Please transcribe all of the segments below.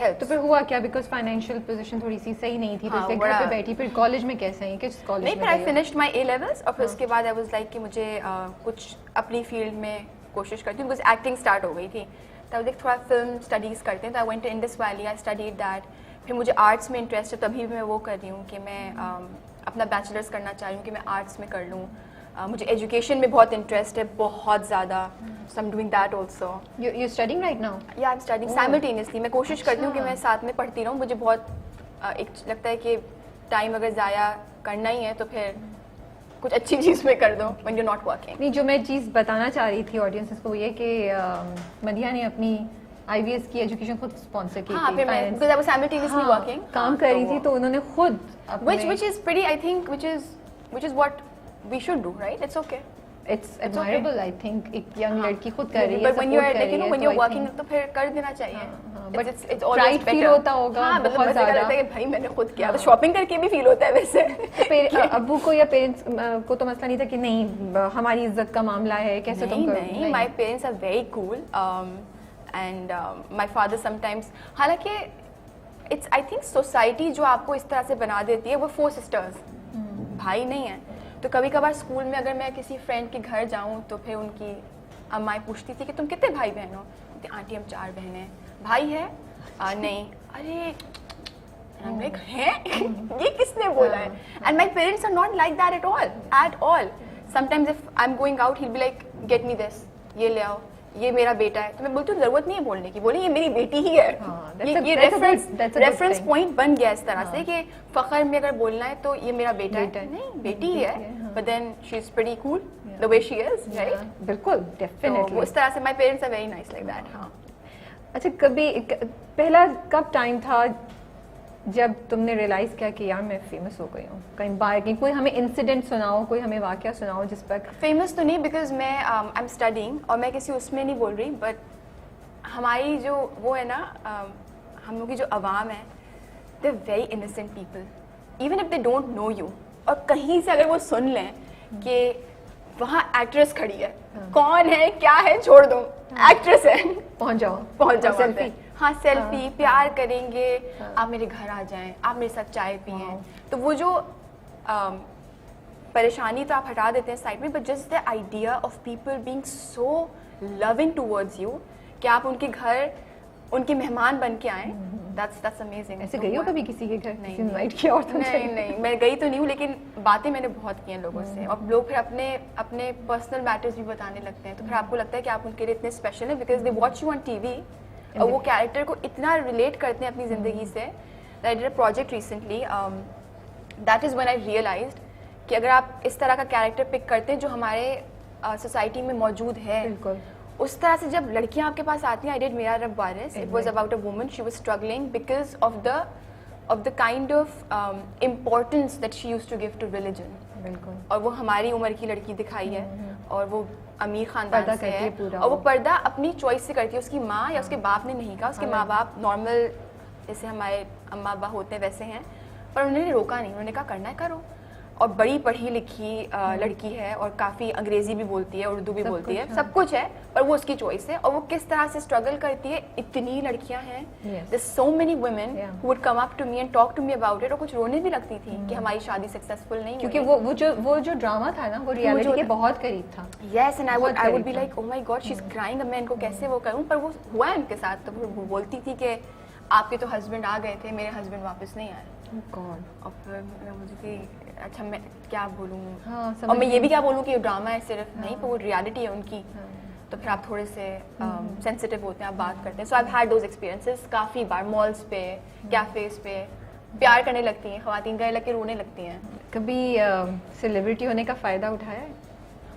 तो फिर हुआ क्या? बिकॉज फाइनेंशियल पोजीशन थोड़ी सी सही नहीं थी, तो इसलिए घर पे बैठी। फिर कॉलेज में कैसे आई? किस कॉलेज में? नहीं, फिर I finished my A levels और फिर उसके बाद आई वाज लाइक कि मुझे कुछ अपनी फील्ड में कोशिश करती हूँ, बिकॉज एक्टिंग स्टार्ट हो गई थी। तब देख थोड़ा फिल्म स्टडीज़ करते हैं, तो I went to Indus Valley, I studied that. फिर मुझे आर्ट्स में इंटरेस्ट है, तभी मैं वो कर रही हूँ कि मैं अपना बैचलर्स करना चाह रही हूँ कि मैं आर्ट्स में कर लूँ। मुझे एजुकेशन में बहुत इंटरेस्ट है, बहुत ज़्यादा, so I am doing that also. You studying right now? या आई एम स्टडीइंग साइमल्टेनियसली। मैं कोशिश करती हूँ कि मैं साथ में पढ़ती रहूँ। मुझे बहुत एक लगता है कि टाइम अगर ज़ाया करना ही है तो फिर कुछ अच्छी चीज़ में कर दो व्हेन यू नॉट वर्किंग। नहीं, जो मैं चीज़ बताना चाह रही थी ऑडियंसेस को ये कि मदिया ने अपनी IVS की एजुकेशन खुद स्पॉन्सर की थी। फिर मैं because I was simultaneously working, काम कर रही थी, तो उन्होंने खुद which is pretty, I think, which is what we should do, right? It's okay. It's admirable, I think. एक यंग लड़की खुद कर रही है, but when you are like, you know, when you're working तो फिर कर देना चाहिए। but it's always better. Feel होता होगा बहुत ज़्यादा। लगता है कि भाई मैंने खुद किया, तो शॉपिंग करके भी फील होता है वैसे। अब्बू को या पेरेंट्स को तो मसला नहीं था कि नहीं हमारी इज्जत का मामला है, कैसे तुम करोगे? नहीं, my parents are very cool and my father sometimes, हालांकि it's I think society जो आपको इस तरह से बना देती है, वो 4 sisters, भाई नहीं है। तो कभी कभार स्कूल में अगर मैं किसी फ्रेंड के घर जाऊँ तो फिर उनकी अम्माएं पूछती थी कि तुम कितने भाई बहन हो? तो आंटी हम 4 बहनें। भाई है? नहीं। अरे I'm like, हैं? ये किसने बोला है? And my parents are not like that at all. Sometimes if I'm going out, he'll be like, get me this, ये ले आओ, ये मेरा बेटा है। तो मैं बोलती हूँ जरूरत नहीं है बोलने की, बोले ये मेरी बेटी ही है। ये रेफरेंस पॉइंट बन गया इस तरह से कि फखर में अगर बोलना है तो ये मेरा बेटा है, नहीं बेटी ही है। But then she's pretty cool the way she is, right? बिल्कुल, definitely. तो उस तरह से my parents are very nice like that. हाँ। अच्छा, कभी पहला कब टाइम था जब तुमने रियलाइज किया कि यार मैं फेमस हो गई हूँ? कहीं बाहर कहीं कोई हमें इंसिडेंट सुनाओ, कोई हमें वाकया सुनाओ जिस पर। फेमस तो नहीं, बिकॉज मैं आई एम स्टडिंग और मैं किसी उसमें नहीं बोल रही, बट हमारी जो वो है ना, हम लोग की जो अवाम है, they very innocent people, even if they don't know you. और कहीं से अगर वो सुन लें कि वहाँ एक्ट्रेस खड़ी है, कौन है क्या है छोड़ दो, एक्ट्रेस है, पहुँच जाओ सेल्फी। हाँ, सेल्फी, प्यार करेंगे, आप मेरे घर आ जाएं, आप मेरे साथ चाय पिएं। तो वो जो परेशानी तो आप हटा देते हैं साइड में, but just the idea of people being so loving towards you कि आप उनके घर उनके मेहमान बन के आएँ, that's amazing. ऐसे गई हो कभी किसी के घर? नहीं, इनवाइट किया और नहीं, मैं गई तो नहीं हूँ, लेकिन बातें मैंने बहुत की हैं लोगों से, और लोग फिर अपने पर्सनल मैटर्स भी बताने लगते हैं, तो फिर आपको लगता है कि आप उनके लिए इतने स्पेशल हैं because they watch you on TV और वो कैरेक्टर को इतना रिलेट करते हैं अपनी ज़िंदगी से। I did a project recently, that is when I realised कि अगर आप इस तरह का कैरेक्टर पिक करते हैं जो हमारे सोसाइटी में मौजूद है, उस तरह से जब लड़कियां आपके पास आती हैं, आई did Mera Rab Waris, it was about a woman, she was struggling because of the kind of importance that she used to give to religion. बिल्कुल। और वो हमारी उम्र की लड़की दिखाई है और वो अमीर खानदान से है पूरा, और वो पर्दा अपनी चॉइस से करती है, उसकी माँ या उसके बाप ने नहीं कहा, उसके माँ बाप नॉर्मल जैसे हमारे अम्मा अब्बा होते हैं वैसे हैं, पर उन्होंने रोका नहीं, उन्होंने कहा करना है करो। और बड़ी पढ़ी लिखी लड़की है और काफ़ी अंग्रेज़ी भी बोलती है, उर्दू भी बोलती है, सब कुछ है, पर वो उसकी चॉइस है। और वो किस तरह से स्ट्रगल करती है, इतनी लड़कियां हैं, there so many women who would come up to me and talk to me about it, और कुछ रोने भी लगती थी कि हमारी शादी सक्सेसफुल नहीं हुई, क्योंकि वो जो ड्रामा था ना, वो रियलिटी के बहुत करीब था। Yes, and I would be like oh my God she is crying, अब मैं इनको कैसे वो करूं, पर वो हुआ है उनके साथ। तो वो बोलती थी कि आपके तो हस्बैंड आ गए थे, मेरे हस्बैंड वापस नहीं आए। और फिर मैं मुझे कि अच्छा मैं क्या बोलूँ, और मैं ये भी क्या बोलूँ कि ड्रामा है सिर्फ, नहीं, पर वो रियलिटी है उनकी। तो फिर आप थोड़े से सेंसिटिव होते हैं, आप बात करते हैं। So I have had those experiences काफ़ी बार, मॉल्स पे, कैफेज पे प्यार करने लगती हैं ख़वातीन, गए लग के रोने लगती हैं। कभी सेलिब्रिटी होने का फ़ायदा उठाया है?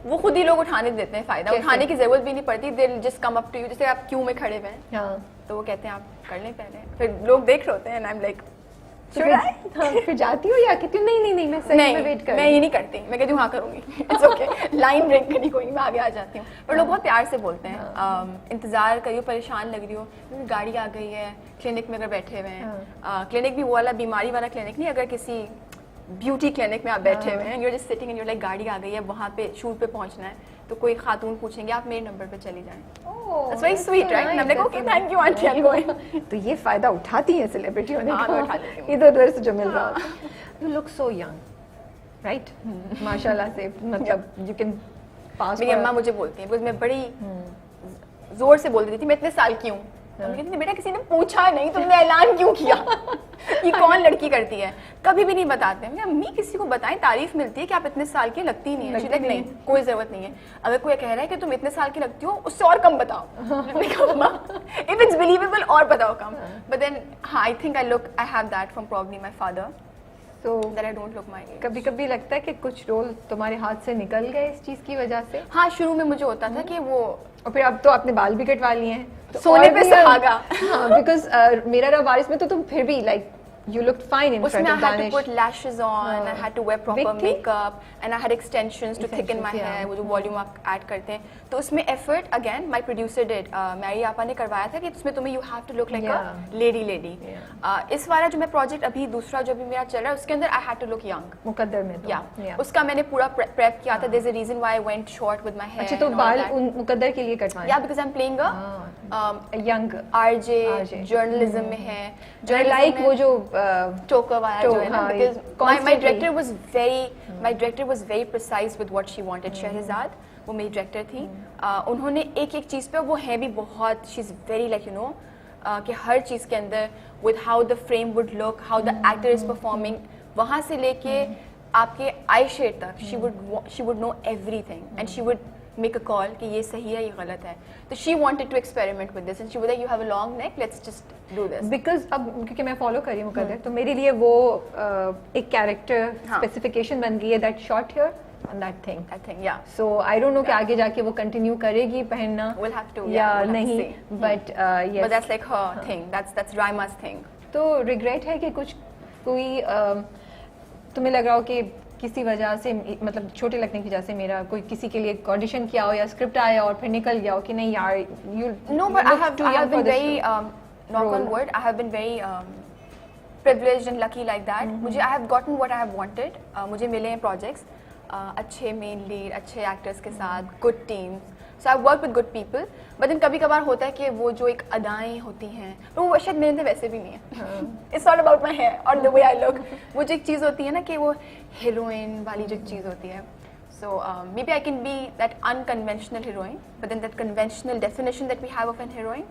वो खुद ही लोग उठाने देते हैं, फ़ायदा उठाने की ज़रूरत भी नहीं पड़ती, they just come up to you. जैसे आप क्यू में खड़े हुए हैं, तो वो कहते हैं आप कर लें पहले, फिर लोग देख रहे होते हैं, एंड आई एम लाइक फिर जाती हो या कहती हूँ नहीं मैं सही में वेट कर, मैं ये नहीं करती, मैं कहती हूँ हाँ करूँगी, इट्स ओके, लाइन ब्रेक करनी कोई नहीं, मैं आगे आ जाती हूँ। पर लोग बहुत प्यार से बोलते हैं, इंतज़ार करियो, परेशान लग रही हो, गाड़ी आ गई है, क्लिनिक में अगर बैठे हुए हैं, क्लिनिक भी वो वाला बीमारी वाला क्लिनिक नहीं, अगर किसी ब्यूटी क्लिनिक में आप बैठे हुए हैं, you're just sitting and you're like गाड़ी आ गई है, वहाँ पे शूट पे पहुँचना है, तो कोई खातून पूछेंगे आप मेरे नंबर पे चली जाएं. That's very sweet, right? And I'm like, okay, thank you, auntie, I'm going. तो ये फायदा उठाती है सेलिब्रिटी होने हाँ, का, मैं उठा लेती हूँ. इधर उधर से जो मिल रहा है. You look so young, right? माशाल्लाह से, मतलब you can pass. मेरी अम्मा मुझे बोलती हैं, because मैं बड़ी जोर से बोल देती थी मैं इतने साल की हूँ. हम कहती थी बेटा किसी ने पूछा नहीं, तुमने ऐलान क्यों किया? ये कौन लड़की करती है? कभी भी नहीं बताते हैं. अम्मी किसी को बताएं, तारीफ मिलती है कि आप इतने साल की लगती नहीं है. नहीं, कोई जरूरत नहीं है. अगर कोई कह रहा है कि तुम इतने साल की लगती हो, उससे और कम बताओ. इफ इट्स बिलीवेबल और बताओ कम. बट देन हाँ, I think I have that from probably my father. So, that I don't look my age. कभी-कभी लगता है कि कुछ रोल तुम्हारे हाथ से निकल गए इस चीज की वजह से. हाँ, शुरू में मुझे होता था कि वो, और फिर अब तो आपने बाल भी कटवा लिए हैं, तो सोने और पे भी सुहागा. हाँ, बिकॉज मेरा रहा बारिश में तो तुम फिर भी like you looked fine in उसमें front of I had to Danish. put lashes on, I had to wear proper Big thing? makeup, and I had extensions to thicken my yeah. hair, वो जो volume आप add करते हैं. तो उसमें effort again my producer did. मैरी आपा ने करवाया था कि उसमें तुम्हें you have to look like Yeah. a lady. इस वाला जो मैं प्रोजेक्ट अभी दूसरा जो अभी मेरा चल रहा है उसके अंदर I had to look young. मुकद्दर में तो. Yeah. उसका मैंने पूरा prep किया था. There's a reason why I went short with my hair. अच्छा, तो and all बाल that. उन मुकद्दर के लिए कटवाए. Yeah, because I'm playing a young RJ journalism में है. I like वो जो टोकर वाला जो है ना, हाँ, because my constantly. director was very precise with what she wanted. Shehrzad वो मेरी डायरेक्टर थी. उन्होंने एक एक चीज़ पे, वो है भी बहुत, she is very like you know कि हर चीज़ के अंदर with how the frame would look, how the actor is performing, वहाँ से लेके आपके आई शेड तक she would know everything and she would make a call कि ये सही है, ये गलत है. तो she wanted to experiment with this and she was like, you have a long neck, let's just do this. Because अब क्योंकि मैं फॉलो कर रही हूँ मुकद्दर, तो मेरे लिए वो एक कैरेक्टर स्पेसिफिकेशन बन गई है, that short hair and that thing. I think, yeah. So I don't know कि आगे जाके वो कंटिन्यू करेगी पहनना We'll have to, या we'll have to नहीं, see. but yes. But that's like her thing. That's Raima's thing. तो regret है कि कुछ कोई तुम्हें लग रहा हो कि किसी वजह से, मतलब छोटे लगने की वजह से मेरा कोई किसी के लिए ऑडिशन किया हो या स्क्रिप्ट आया और फिर निकल गया हो कि नहीं यार you. No, but I have been very knock on wood. I have been very privileged and lucky like that. मुझे I have gotten what I have wanted. मुझे मिले हैं projects, अच्छे मेन लीड, अच्छे एक्टर्स के साथ, good teams. So I work with good people. But then कभी कभार होता है कि वो जो एक अदाएं होती हैं, तो वो शायद मेरे अंदर वैसे भी नहीं है. It's not about my hair or the way I look. वो जो एक चीज़ होती है ना कि वो हीरोइन वाली जो चीज़ होती है. So maybe I can be that unconventional heroine, but then that conventional definition that we have of an heroine,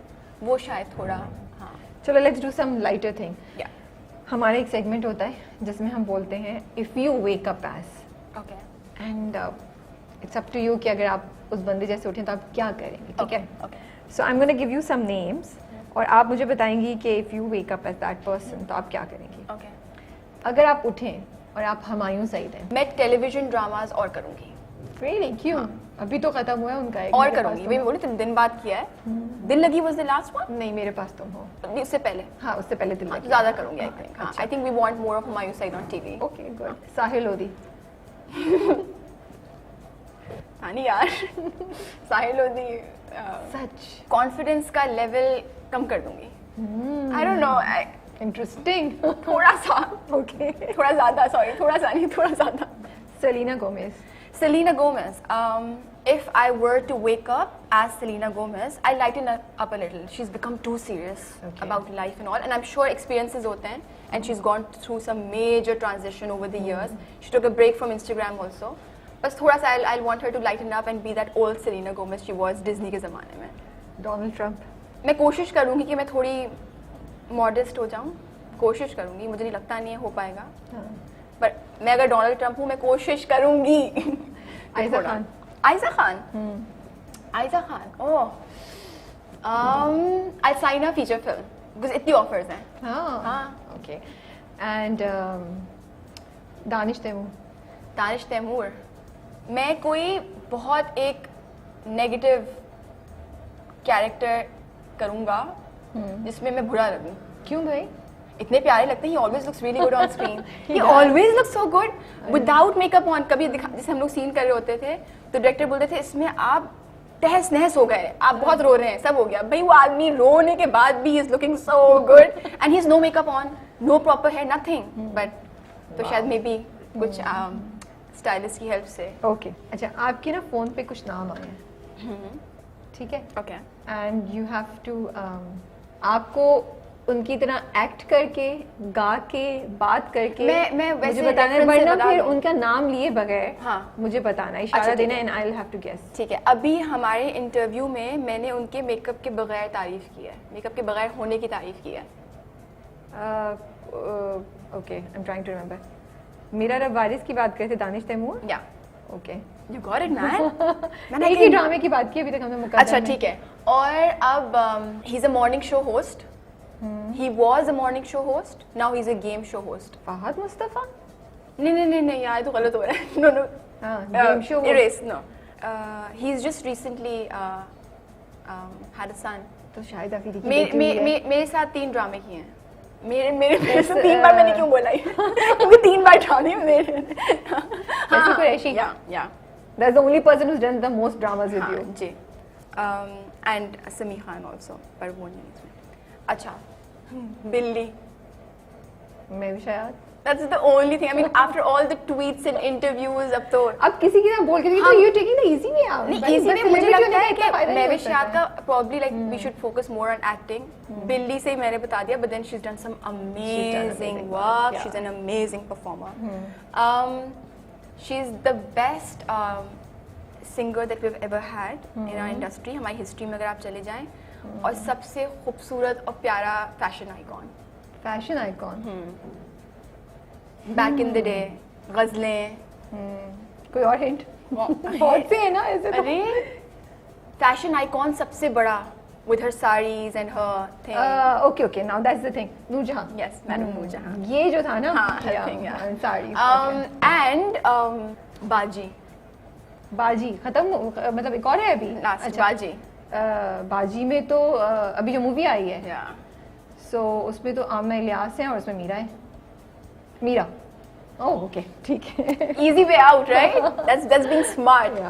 वो शायद थोड़ा हाँ. चलो let's do some lighter thing. Yeah. हमारा एक सेगमेंट होता है जिसमें हम बोलते हैं if you wake up as, Okay. and it's up to you कि अगर आप उस बंदे जैसे उठें तो आप क्या करेंगे, ठीक है? Okay. So I'm going to give you some names और आप मुझे बताएंगी कि if you wake up as that person तो आप क्या करेंगी. Okay. अगर आप उठें और आप हुमायूं सईद हैं. मैं टेलीविजन ड्रामास और करूँगी. Really? क्यों? अभी तो खत्म हुआ है उनका एक. और मेरे करूँगी. पास वही बोली तुम दिन बाद किया है. दिल लगी was the last one. नहीं, मेरे पास तुम हो. नहीं, उससे पहले. हाँ, उससे पहले दिल हाँ, लगी. तो ज़्यादा करूँगी I think. हाँ, अच्छा. I think we want more of Humayun Saeed on TV. Okay, good. साहिल लोधी. नहीं यार. साहिल लोधी सच. कॉन्फिडेंस का लेवल कम कर दूंगी. I don't know. Interesting. थोड़ा सा. Okay. थोड़ा ज़्यादा. Sorry, थोड़ा सा नहीं, थोड़ा ज़्यादा. Selena Gomez. Selena Gomez. If I were to wake up as Selena Gomez, I lighten up a little. She's become too serious about life and all, and I'm sure experiences होते हैं, and she's gone through some major transition over the years. She took a break from Instagram also. बस थोड़ा सा I'll want her to lighten up and be that old Selena Gomez she was Disney के ज़माने में. Donald Trump. मैं कोशिश करूँगी कि मैं थोड़ी modest हो जाऊँ. कोशिश करूँगी. मुझे नहीं लगता नहीं हो पाएगा. पर मैं अगर डोनाल्ड ट्रम्प हूँ, मैं कोशिश करूँगी. आयशा खान. आयशा खान. आयशा खान. ओह. I'll sign a feature film because इतनी offers हैं. हाँ. Okay. And दानिश तैमूर. दानिश तैमूर. मैं कोई बहुत एक नेगेटिव कैरेक्टर करूँगा जिसमें मैं बुरा लगूँ. क्यों भाई? इतने प्यारे लगते हैं. He always looks really good on screen. He always looks so good without makeup on. कभी जैसे हम लोग सीन कर रहे होते थे तो डायरेक्टर बोलते थे इसमें आप तहस नहस हो गए, आप बहुत रो रहे हैं, सब हो गया. भाई वो आदमी रोने के बाद भी he is looking so good and he has no makeup on, no proper hair, nothing. But तो शायद मे बी कुछ स्टाइलिस्ट की हेल्प से। ओके अच्छा, आपके ना फ़ोन पे कुछ नाम आए हैं, ठीक है? Okay and you have to आपको उनकी तरह एक्ट करके, गा के, बात करके मैं वैसे मुझे बताना है, reference से वरना बता फिर दूं। उनका नाम लिए बगैर हाँ। मुझे बताना है, इशारा अच्छा, देना ठीक and I will have to guess. ठीक है। अभी हमारे इंटरव्यू में मैंने उनके मेकअप के बगैर तारीफ की है, मेकअप के बगैर होने की तारीफ की है। Okay I am trying to remember. मीरा रवारिस की बात करते, दानिश तैमूर। या okay, you got it man. मैंने एक ही ड्रामे की बात की अभी तक हमने मुकद्दर अच्छा में। ठीक है। और अब he is a morning show host, he was a morning show host, now he is a game show host. Fahad Mustafa. नहीं यार ये तो गलत हो रहा है। नो नो हाँ, game show erase no he is just recently had a son। तो शायद अफरीदी की बेटी हुई है। मेरे साथ 3 ड्रामे किए हैं। मेरे से 3 बार मैंने क्यों बोला ये? क्योंकि 3 बार ड्रामे मेरे। ऐसे कुरैशी। या That's the only person who's done the most dramas with you. जी एंड समी खान आल्सो, पर वो नहीं इसमें। अच्छा बिल्ली, मैं भी शायद। that's the only thing I mean after all the tweets and interviews अब तो अब किसी की ना बोल के तो you're taking the easy way out. नहीं इसी में मुझे लगता है कि मैं भी शायद शायद का probably like we should focus more on acting। बिल्ली से ही मैंने बता दिया, but then she's done some amazing work, she's an amazing performer। she's the best singer that we've ever had in our industry, हमारी हिस्ट्री में अगर आप चले जाएं, और सबसे खूबसूरत और प्यारा fashion icon. Fashion icon. Back in the day गजलें। कोई और हिंट? बहुत से है ना ऐसे तो। अरे फैशन आइकॉन सबसे बड़ा with her sarees and her thing। Okay, now that's the thing। Noor Jahan. Yes, Madam Noorjahan। ये जो था ना, हाँ, her yeah, thing, yeah। Sari. and बाजी। बाजी खत्म, मतलब एक और है अभी। Last अच्छा, बाजी। बाजी में तो अभी जो मूवी आई है, Yeah। सो उसमें तो आमिर इलियास है और उसमें मीरा है। मीरा। ओह ओके, ठीक है। Easy way out, right? That's being smart।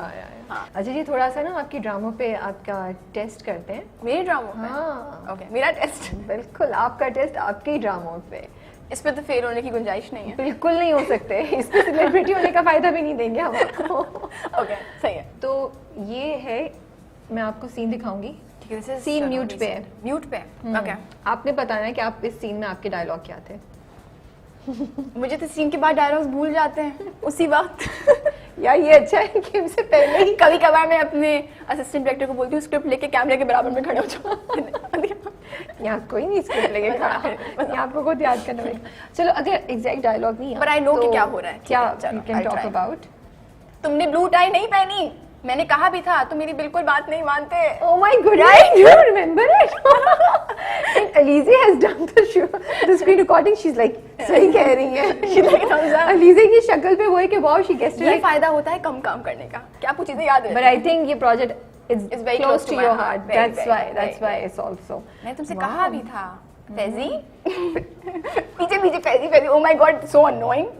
हाँ। अच्छा जी, थोड़ा सा ना आपकी ड्रामों पे आपका टेस्ट करते हैं। मेरे ड्रामों पे? हाँ Okay, मेरा टेस्ट। बिल्कुल, आपका टेस्ट आपके ही ड्रामों पे। इस पे तो फेल होने की गुंजाइश नहीं है। बिल्कुल नहीं हो सकते, इसमें सेलिब्रिटी होने का फायदा भी नहीं देंगे हम आपको। Okay, सही है। तो ये है, मैं आपको सीन दिखाऊंगी। ठीक है, this is Scene mute पे है। Mute पे। Okay। आपने बताना है कि आप इस सीन में आपके डायलॉग क्या थे। मुझे तो सीन के बाद डायलॉग्स भूल जाते हैं उसी वक्त। यार ये अच्छा है कि हमसे पहले ही। कभी कभार मैं अपने असिस्टेंट डायरेक्टर को बोलती हूँ स्क्रिप्ट लेके कैमरे के बराबर में खड़े हो जाओ। यहाँ कोई नहीं स्क्रिप्ट लेके खड़ा है, यहाँ आपको खुद याद करना पड़ेगा। चलो, अगर एग्जैक्ट डायलॉग नहीं है, But I know कि क्या हो रहा है। क्या ठीक है, चलो, you can I'll talk try। about? तुमने ब्लू टाई नहीं पहनी, मैंने कहा भी था, तुम मेरी बिल्कुल बात नहीं मानते। Oh my goodness, you remember it? And Alize has done the screen recording. She's like, सही कह रही है। She's like, thumbs up। Alize की शक्ल पे वो है कि wow, she guessed it ये right। फायदा होता है कम काम करने का, कि आपको चीजें याद रहती But I think ये project is It's very close close to to my your heart. heart. Very, That's very, why. very, That's why very। it's also. मैंने तुमसे Wow। कहा भी था फैजी। पीछे पीछे Faizi Faizi, oh my god, so annoying।